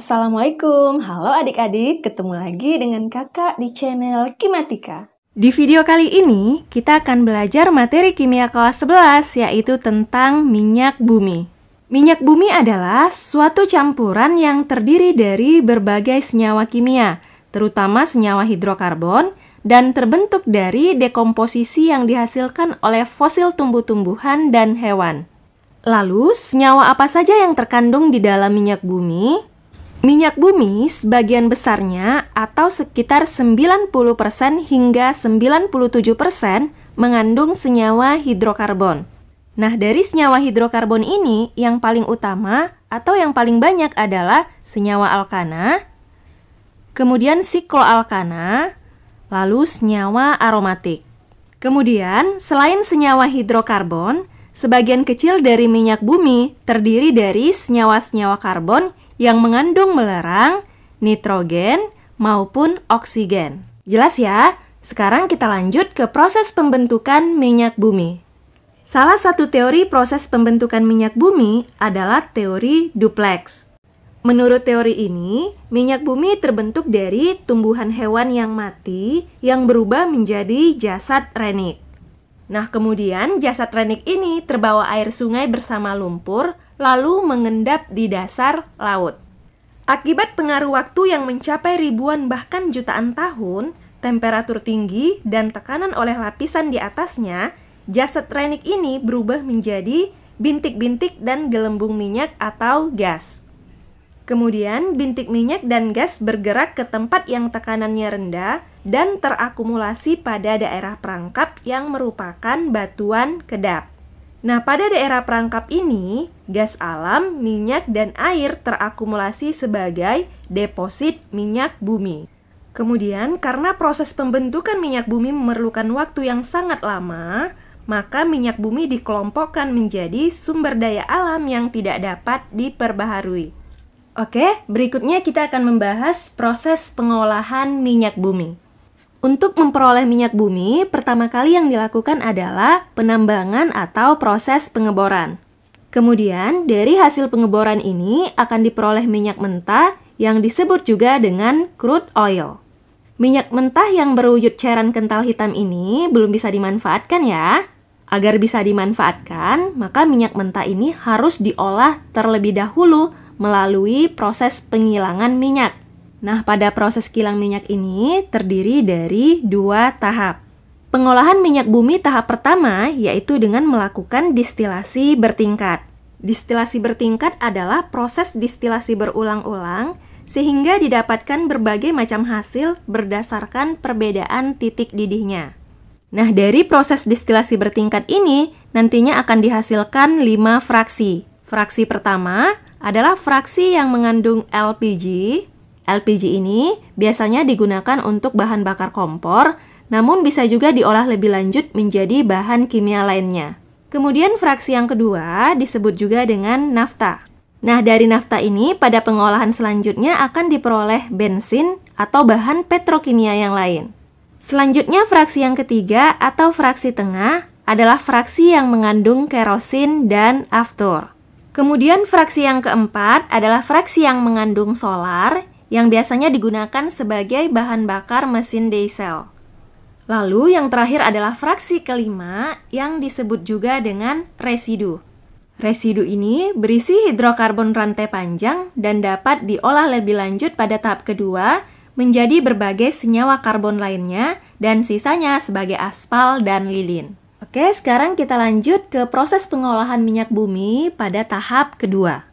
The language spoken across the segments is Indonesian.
Assalamualaikum, halo adik-adik, ketemu lagi dengan kakak di channel Kimatika. Di video kali ini, kita akan belajar materi kimia kelas 11, yaitu tentang minyak bumi. Minyak bumi adalah suatu campuran yang terdiri dari berbagai senyawa kimia, terutama senyawa hidrokarbon, dan terbentuk dari dekomposisi yang dihasilkan oleh fosil tumbuh-tumbuhan dan hewan. Lalu, senyawa apa saja yang terkandung di dalam minyak bumi? Minyak bumi sebagian besarnya atau sekitar 90% hingga 97% mengandung senyawa hidrokarbon. Nah, dari senyawa hidrokarbon ini yang paling utama atau yang paling banyak adalah senyawa alkana, kemudian sikloalkana, lalu senyawa aromatik. Kemudian, selain senyawa hidrokarbon, sebagian kecil dari minyak bumi terdiri dari senyawa-senyawa karbon yang mengandung melerang, nitrogen, maupun oksigen. Jelas ya? Sekarang kita lanjut ke proses pembentukan minyak bumi. Salah satu teori proses pembentukan minyak bumi adalah teori duplex. Menurut teori ini, minyak bumi terbentuk dari tumbuhan hewan yang mati yang berubah menjadi jasad renik. Nah, kemudian jasad renik ini terbawa air sungai bersama lumpur, lalu mengendap di dasar laut. Akibat pengaruh waktu yang mencapai ribuan bahkan jutaan tahun, temperatur tinggi dan tekanan oleh lapisan di atasnya, jasad renik ini berubah menjadi bintik-bintik dan gelembung minyak atau gas. Kemudian, bintik minyak dan gas bergerak ke tempat yang tekanannya rendah dan terakumulasi pada daerah perangkap yang merupakan batuan kedap. Nah, pada daerah perangkap ini, gas alam, minyak, dan air terakumulasi sebagai deposit minyak bumi. Kemudian, karena proses pembentukan minyak bumi memerlukan waktu yang sangat lama, maka minyak bumi dikelompokkan menjadi sumber daya alam yang tidak dapat diperbaharui. Oke, berikutnya kita akan membahas proses pengolahan minyak bumi. Untuk memperoleh minyak bumi, pertama kali yang dilakukan adalah penambangan atau proses pengeboran. Kemudian, dari hasil pengeboran ini akan diperoleh minyak mentah yang disebut juga dengan crude oil. Minyak mentah yang berwujud cairan kental hitam ini belum bisa dimanfaatkan ya. Agar bisa dimanfaatkan, maka minyak mentah ini harus diolah terlebih dahulu melalui proses penghilangan minyak. Nah, pada proses kilang minyak ini terdiri dari 2 tahap. Pengolahan minyak bumi tahap pertama yaitu dengan melakukan distilasi bertingkat. Distilasi bertingkat adalah proses distilasi berulang-ulang sehingga didapatkan berbagai macam hasil berdasarkan perbedaan titik didihnya. Nah, dari proses distilasi bertingkat ini nantinya akan dihasilkan 5 fraksi. Fraksi pertama adalah fraksi yang mengandung LPG. LPG ini biasanya digunakan untuk bahan bakar kompor, namun bisa juga diolah lebih lanjut menjadi bahan kimia lainnya. Kemudian fraksi yang kedua disebut juga dengan nafta. Nah, dari nafta ini pada pengolahan selanjutnya akan diperoleh bensin atau bahan petrokimia yang lain. Selanjutnya fraksi yang ketiga atau fraksi tengah adalah fraksi yang mengandung kerosin dan aftur. Kemudian fraksi yang keempat adalah fraksi yang mengandung solar yang biasanya digunakan sebagai bahan bakar mesin diesel. Lalu yang terakhir adalah fraksi kelima yang disebut juga dengan residu. Residu ini berisi hidrokarbon rantai panjang dan dapat diolah lebih lanjut pada tahap kedua menjadi berbagai senyawa karbon lainnya dan sisanya sebagai aspal dan lilin. Oke, sekarang kita lanjut ke proses pengolahan minyak bumi pada tahap kedua.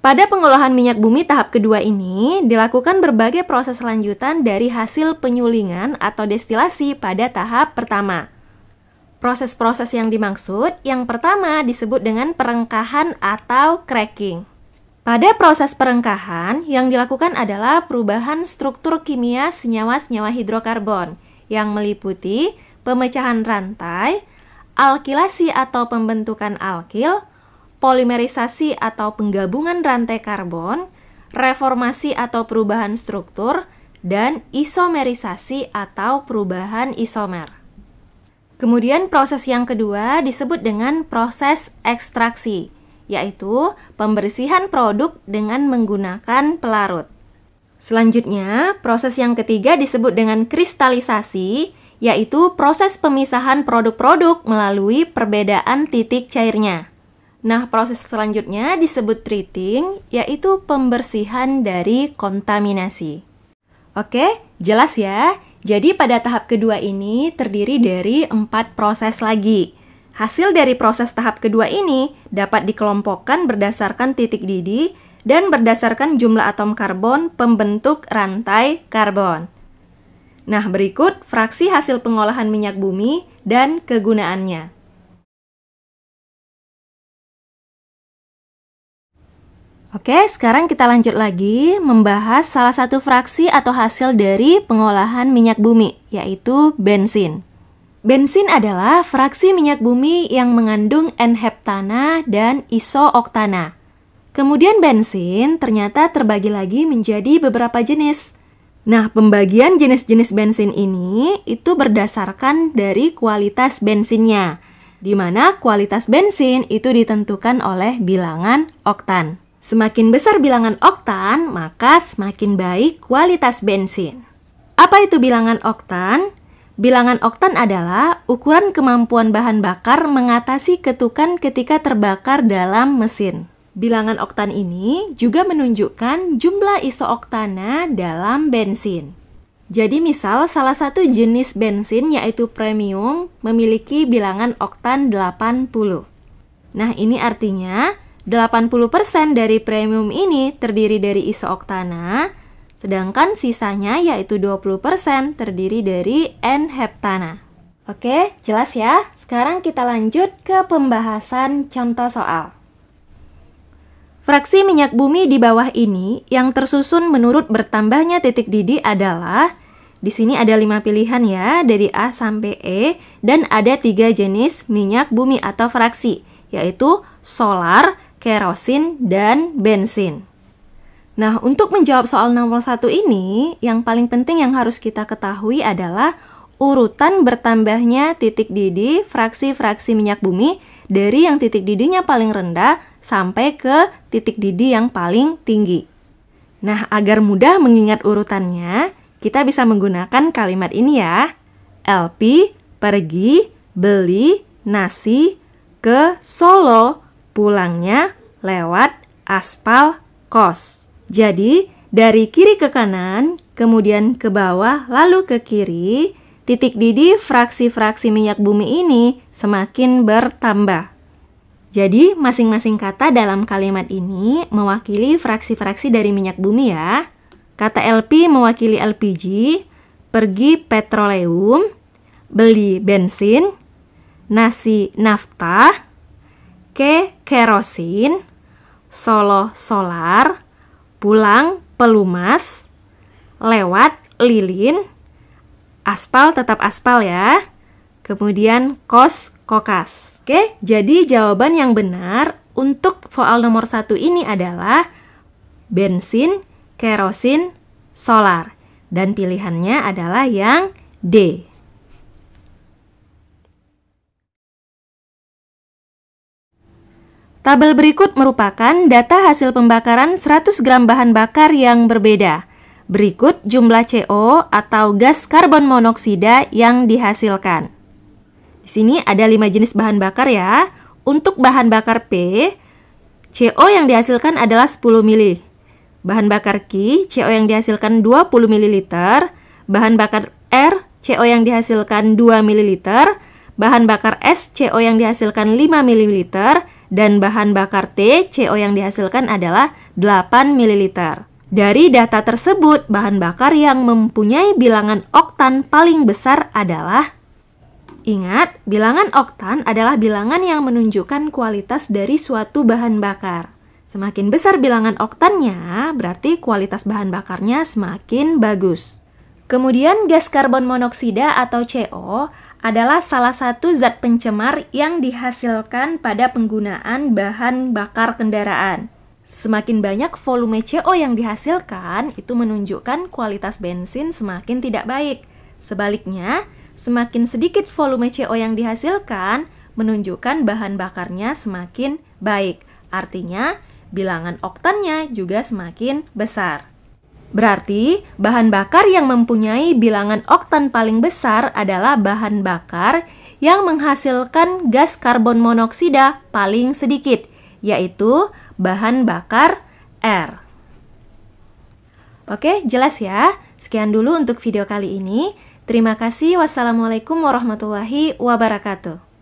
Pada pengolahan minyak bumi tahap kedua ini, dilakukan berbagai proses lanjutan dari hasil penyulingan atau destilasi pada tahap pertama. Proses-proses yang dimaksud, yang pertama disebut dengan perengkahan atau cracking. Pada proses perengkahan, yang dilakukan adalah perubahan struktur kimia senyawa-senyawa hidrokarbon, yang meliputi pemecahan rantai, alkilasi atau pembentukan alkil, polimerisasi atau penggabungan rantai karbon, reformasi atau perubahan struktur, dan isomerisasi atau perubahan isomer. Kemudian proses yang kedua disebut dengan proses ekstraksi, yaitu pembersihan produk dengan menggunakan pelarut. Selanjutnya, proses yang ketiga disebut dengan kristalisasi, yaitu proses pemisahan produk-produk melalui perbedaan titik cairnya. Nah, proses selanjutnya disebut treating, yaitu pembersihan dari kontaminasi. Oke, jelas ya? Jadi pada tahap kedua ini terdiri dari 4 proses lagi. Hasil dari proses tahap kedua ini dapat dikelompokkan berdasarkan titik didih dan berdasarkan jumlah atom karbon pembentuk rantai karbon. Nah, berikut fraksi hasil pengolahan minyak bumi dan kegunaannya. Oke, sekarang kita lanjut lagi membahas salah satu fraksi atau hasil dari pengolahan minyak bumi, yaitu bensin. Bensin adalah fraksi minyak bumi yang mengandung N-heptana dan isooktana. Kemudian bensin ternyata terbagi lagi menjadi beberapa jenis. Nah, pembagian jenis-jenis bensin ini itu berdasarkan dari kualitas bensinnya, di mana kualitas bensin itu ditentukan oleh bilangan oktan. Semakin besar bilangan oktan, maka semakin baik kualitas bensin. Apa itu bilangan oktan? Bilangan oktan adalah ukuran kemampuan bahan bakar mengatasi ketukan ketika terbakar dalam mesin. Bilangan oktan ini juga menunjukkan jumlah isooktana dalam bensin. Jadi misal salah satu jenis bensin yaitu premium memiliki bilangan oktan 80. Nah, ini artinya 80% dari premium ini terdiri dari isooktana, sedangkan sisanya yaitu 20% terdiri dari N-heptana. Oke, jelas ya? Sekarang kita lanjut ke pembahasan contoh soal. Fraksi minyak bumi di bawah ini yang tersusun menurut bertambahnya titik didih adalah, di sini ada 5 pilihan ya, dari A sampai E, dan ada 3 jenis minyak bumi atau fraksi, yaitu solar, kerosin, dan bensin. Nah, untuk menjawab soal nomor 1 ini, yang paling penting yang harus kita ketahui adalah urutan bertambahnya titik didih fraksi-fraksi minyak bumi dari yang titik didihnya paling rendah sampai ke titik didih yang paling tinggi. Nah, agar mudah mengingat urutannya, kita bisa menggunakan kalimat ini ya. LP pergi beli nasi ke Solo, pulangnya lewat aspal kos. Jadi, dari kiri ke kanan, kemudian ke bawah, lalu ke kiri, titik didih fraksi-fraksi minyak bumi ini semakin bertambah. Jadi, masing-masing kata dalam kalimat ini mewakili fraksi-fraksi dari minyak bumi ya. Kata LP mewakili LPG, pergi petroleum, beli bensin, nasi nafta, ke kerosin, Solo solar, pulang pelumas, lewat lilin, aspal tetap aspal ya, kemudian kos kokas. Oke, jadi jawaban yang benar untuk soal nomor 1 ini adalah bensin, kerosin, solar. Dan pilihannya adalah yang D. Tabel berikut merupakan data hasil pembakaran 100 gram bahan bakar yang berbeda. Berikut jumlah CO atau gas karbon monoksida yang dihasilkan. Di sini ada 5 jenis bahan bakar ya. Untuk bahan bakar P, CO yang dihasilkan adalah 10 ml. Bahan bakar Q, CO yang dihasilkan 20 ml. Bahan bakar R, CO yang dihasilkan 2 ml. Bahan bakar S, CO yang dihasilkan 5 ml. Dan bahan bakar T, CO yang dihasilkan adalah 8 ml. Dari data tersebut, bahan bakar yang mempunyai bilangan oktan paling besar adalah, ingat, bilangan oktan adalah bilangan yang menunjukkan kualitas dari suatu bahan bakar. Semakin besar bilangan oktannya, berarti kualitas bahan bakarnya semakin bagus. Kemudian gas karbon monoksida atau CO adalah salah satu zat pencemar yang dihasilkan pada penggunaan bahan bakar kendaraan. Semakin banyak volume CO yang dihasilkan, itu menunjukkan kualitas bensin semakin tidak baik. Sebaliknya, semakin sedikit volume CO yang dihasilkan, menunjukkan bahan bakarnya semakin baik. Artinya, bilangan oktannya juga semakin besar. Berarti, bahan bakar yang mempunyai bilangan oktan paling besar adalah bahan bakar yang menghasilkan gas karbon monoksida paling sedikit, yaitu bahan bakar R. Oke, jelas ya? Sekian dulu untuk video kali ini. Terima kasih. Wassalamualaikum warahmatullahi wabarakatuh.